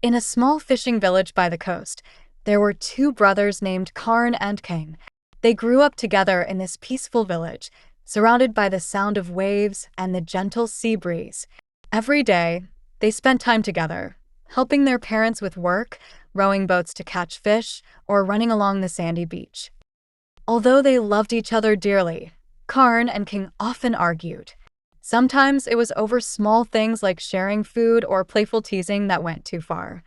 In a small fishing village by the coast, there were two brothers named Karn and Kang. They grew up together in this peaceful village, surrounded by the sound of waves and the gentle sea breeze. Every day, they spent time together, helping their parents with work, rowing boats to catch fish, or running along the sandy beach. Although they loved each other dearly, Karn and King often argued. Sometimes it was over small things like sharing food or playful teasing that went too far.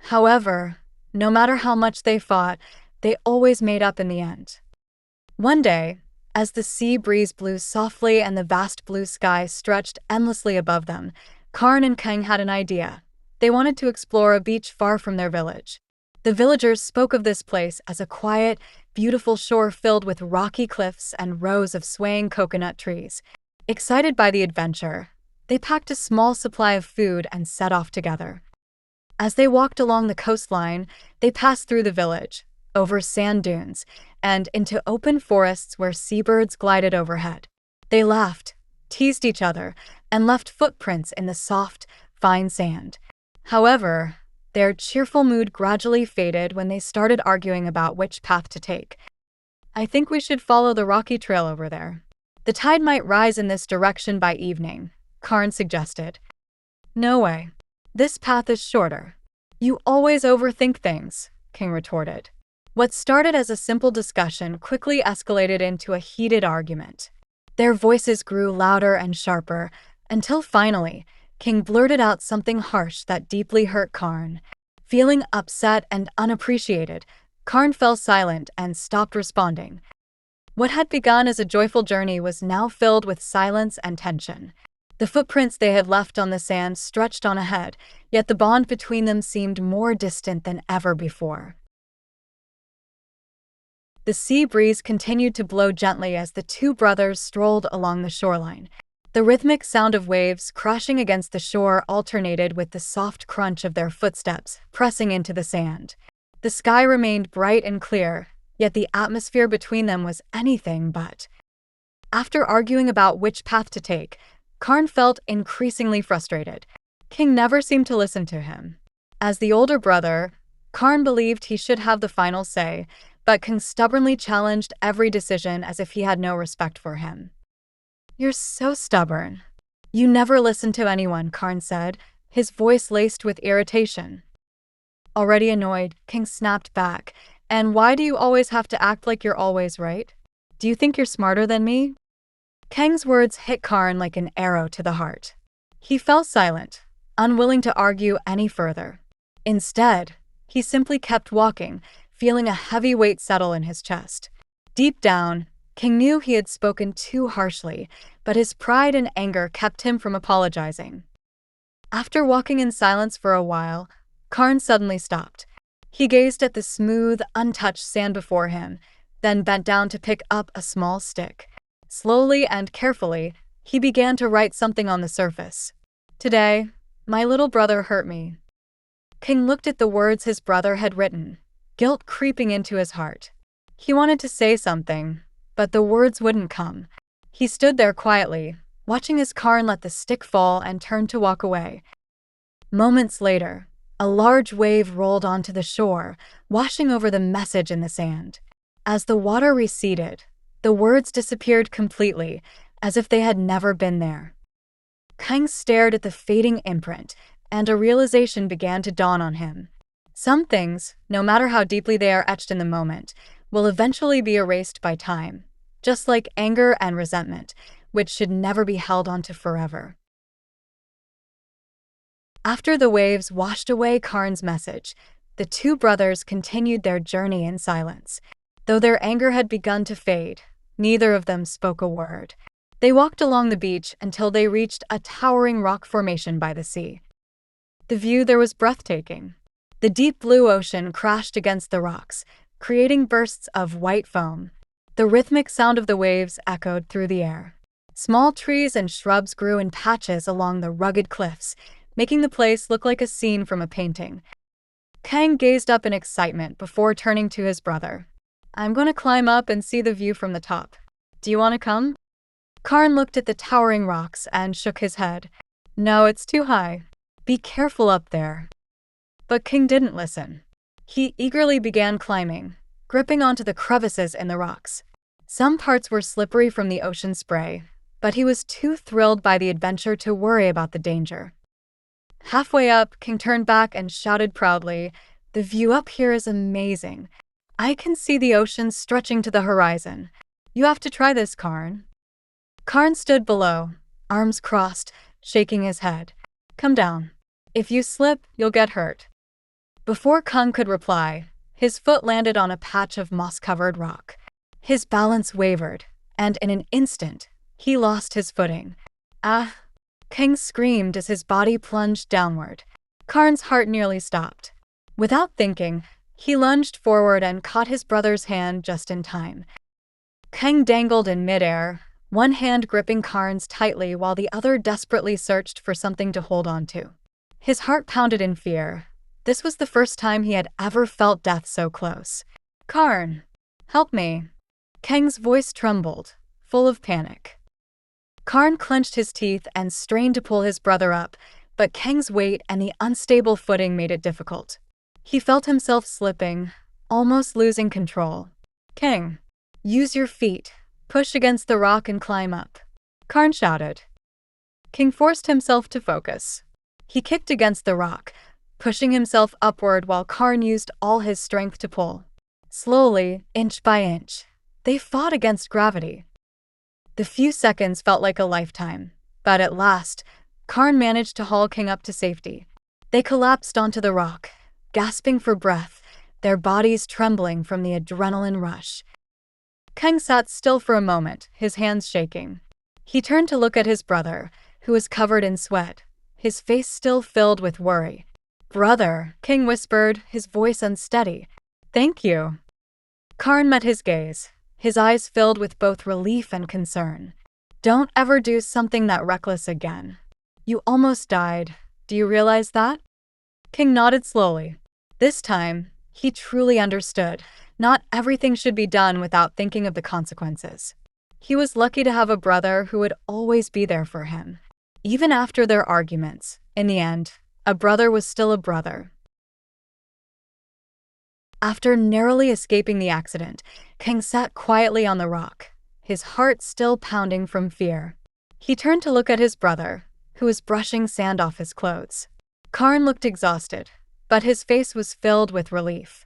However, no matter how much they fought, they always made up in the end. One day, as the sea breeze blew softly and the vast blue sky stretched endlessly above them, Karn and Kang had an idea. They wanted to explore a beach far from their village. The villagers spoke of this place as a quiet, beautiful shore filled with rocky cliffs and rows of swaying coconut trees. Excited by the adventure, they packed a small supply of food and set off together. As they walked along the coastline, they passed through the village, over sand dunes, and into open forests where seabirds glided overhead. They laughed, teased each other, and left footprints in the soft, fine sand. However, their cheerful mood gradually faded when they started arguing about which path to take. "I think we should follow the rocky trail over there. The tide might rise in this direction by evening," Karn suggested. "No way. This path is shorter." "You always overthink things," King retorted. What started as a simple discussion quickly escalated into a heated argument. Their voices grew louder and sharper, until finally, King blurted out something harsh that deeply hurt Karn. Feeling upset and unappreciated, Karn fell silent and stopped responding. What had begun as a joyful journey was now filled with silence and tension. The footprints they had left on the sand stretched on ahead, yet the bond between them seemed more distant than ever before. The sea breeze continued to blow gently as the two brothers strolled along the shoreline. The rhythmic sound of waves crashing against the shore alternated with the soft crunch of their footsteps pressing into the sand. The sky remained bright and clear, yet the atmosphere between them was anything but. After arguing about which path to take, Karn felt increasingly frustrated. King never seemed to listen to him. As the older brother, Karn believed he should have the final say, but King stubbornly challenged every decision as if he had no respect for him. "You're so stubborn. You never listen to anyone," Karn said, his voice laced with irritation. Already annoyed, King snapped back. "And why do you always have to act like you're always right? Do you think you're smarter than me?" Kang's words hit Karn like an arrow to the heart. He fell silent, unwilling to argue any further. Instead, he simply kept walking, feeling a heavy weight settle in his chest. Deep down, King knew he had spoken too harshly, but his pride and anger kept him from apologizing. After walking in silence for a while, Karn suddenly stopped. He gazed at the smooth, untouched sand before him, then bent down to pick up a small stick. Slowly and carefully, he began to write something on the surface. "Today, my little brother hurt me." King looked at the words his brother had written, guilt creeping into his heart. He wanted to say something, but the words wouldn't come. He stood there quietly, watching as Karn let the stick fall and turned to walk away. Moments later, a large wave rolled onto the shore, washing over the message in the sand. As the water receded, the words disappeared completely, as if they had never been there. Kang stared at the fading imprint, and a realization began to dawn on him. Some things, no matter how deeply they are etched in the moment, will eventually be erased by time, just like anger and resentment, which should never be held onto forever. After the waves washed away Karn's message, the two brothers continued their journey in silence. Though their anger had begun to fade, neither of them spoke a word. They walked along the beach until they reached a towering rock formation by the sea. The view there was breathtaking. The deep blue ocean crashed against the rocks, creating bursts of white foam. The rhythmic sound of the waves echoed through the air. Small trees and shrubs grew in patches along the rugged cliffs, making the place look like a scene from a painting. Kang gazed up in excitement before turning to his brother. "I'm going to climb up and see the view from the top. Do you want to come?" Karn looked at the towering rocks and shook his head. "No, it's too high. Be careful up there." But King didn't listen. He eagerly began climbing, gripping onto the crevices in the rocks. Some parts were slippery from the ocean spray, but he was too thrilled by the adventure to worry about the danger. Halfway up, King turned back and shouted proudly, "The view up here is amazing. I can see the ocean stretching to the horizon. You have to try this, Karn." Karn stood below, arms crossed, shaking his head. "Come down. If you slip, you'll get hurt." Before Kung could reply, his foot landed on a patch of moss-covered rock. His balance wavered, and in an instant, he lost his footing. "Ah!" King screamed as his body plunged downward. Karn's heart nearly stopped. Without thinking, he lunged forward and caught his brother's hand just in time. Kang dangled in midair, one hand gripping Karn's tightly while the other desperately searched for something to hold on to. His heart pounded in fear. This was the first time he had ever felt death so close. "Karn, help me." Kang's voice trembled, full of panic. Karn clenched his teeth and strained to pull his brother up, but Kang's weight and the unstable footing made it difficult. He felt himself slipping, almost losing control. "Kang, use your feet. Push against the rock and climb up," Karn shouted. King forced himself to focus. He kicked against the rock, pushing himself upward while Karn used all his strength to pull. Slowly, inch by inch, they fought against gravity. The few seconds felt like a lifetime, but at last, Karn managed to haul King up to safety. They collapsed onto the rock, gasping for breath, their bodies trembling from the adrenaline rush. Kang sat still for a moment, his hands shaking. He turned to look at his brother, who was covered in sweat, his face still filled with worry. "Brother," King whispered, his voice unsteady. "Thank you." Karn met his gaze, his eyes filled with both relief and concern. "Don't ever do something that reckless again. You almost died. Do you realize that?" King nodded slowly. This time, he truly understood. Not everything should be done without thinking of the consequences. He was lucky to have a brother who would always be there for him. Even after their arguments, in the end, a brother was still a brother. After narrowly escaping the accident, King sat quietly on the rock, his heart still pounding from fear. He turned to look at his brother, who was brushing sand off his clothes. Karn looked exhausted, but his face was filled with relief.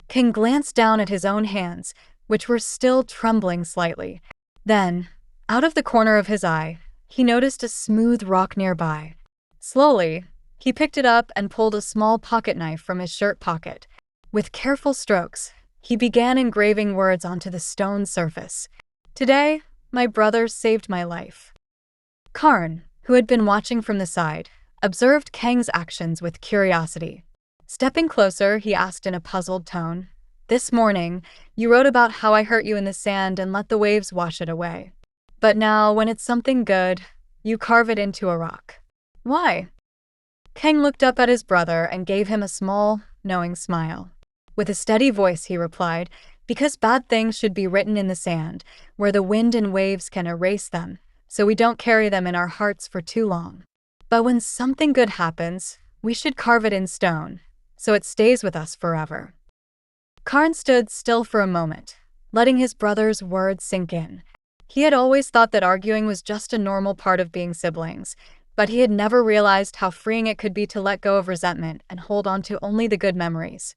King glanced down at his own hands, which were still trembling slightly. Then, out of the corner of his eye, he noticed a smooth rock nearby. Slowly, he picked it up and pulled a small pocket knife from his shirt pocket. With careful strokes, he began engraving words onto the stone surface. "Today, my brother saved my life." Karn, who had been watching from the side, observed Kang's actions with curiosity. Stepping closer, he asked in a puzzled tone, "This morning, you wrote about how I hurt you in the sand and let the waves wash it away. But now, when it's something good, you carve it into a rock. Why?" Kang looked up at his brother and gave him a small, knowing smile. With a steady voice, he replied, "Because bad things should be written in the sand, where the wind and waves can erase them, so we don't carry them in our hearts for too long. But when something good happens, we should carve it in stone, so it stays with us forever." Karn stood still for a moment, letting his brother's words sink in. He had always thought that arguing was just a normal part of being siblings, but he had never realized how freeing it could be to let go of resentment and hold on to only the good memories.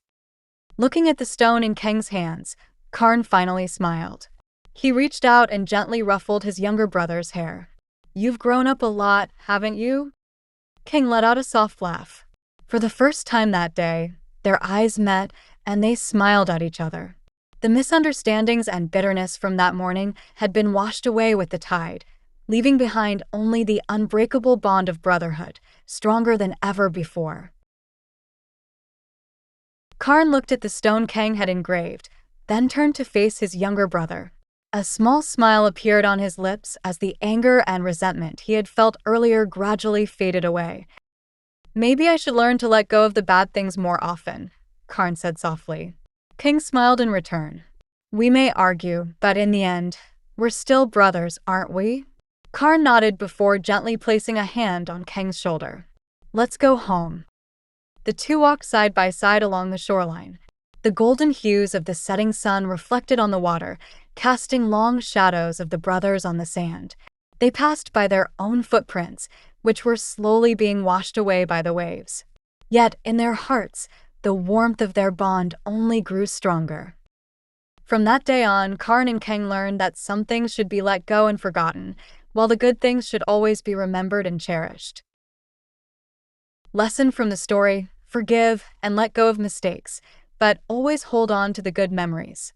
Looking at the stone in Kang's hands, Karn finally smiled. He reached out and gently ruffled his younger brother's hair. "You've grown up a lot, haven't you?" Kang let out a soft laugh. For the first time that day, their eyes met and they smiled at each other. The misunderstandings and bitterness from that morning had been washed away with the tide, leaving behind only the unbreakable bond of brotherhood, stronger than ever before. Karn looked at the stone Kang had engraved, then turned to face his younger brother. A small smile appeared on his lips as the anger and resentment he had felt earlier gradually faded away. "Maybe I should learn to let go of the bad things more often," Karn said softly. Kang smiled in return. "We may argue, but in the end, we're still brothers, aren't we?" Karn nodded before gently placing a hand on Kang's shoulder. "Let's go home." The two walked side by side along the shoreline. The golden hues of the setting sun reflected on the water, casting long shadows of the brothers on the sand. They passed by their own footprints, which were slowly being washed away by the waves. Yet, in their hearts, the warmth of their bond only grew stronger. From that day on, Karn and Kang learned that some things should be let go and forgotten, while the good things should always be remembered and cherished. Lesson from the story: forgive and let go of mistakes, but always hold on to the good memories.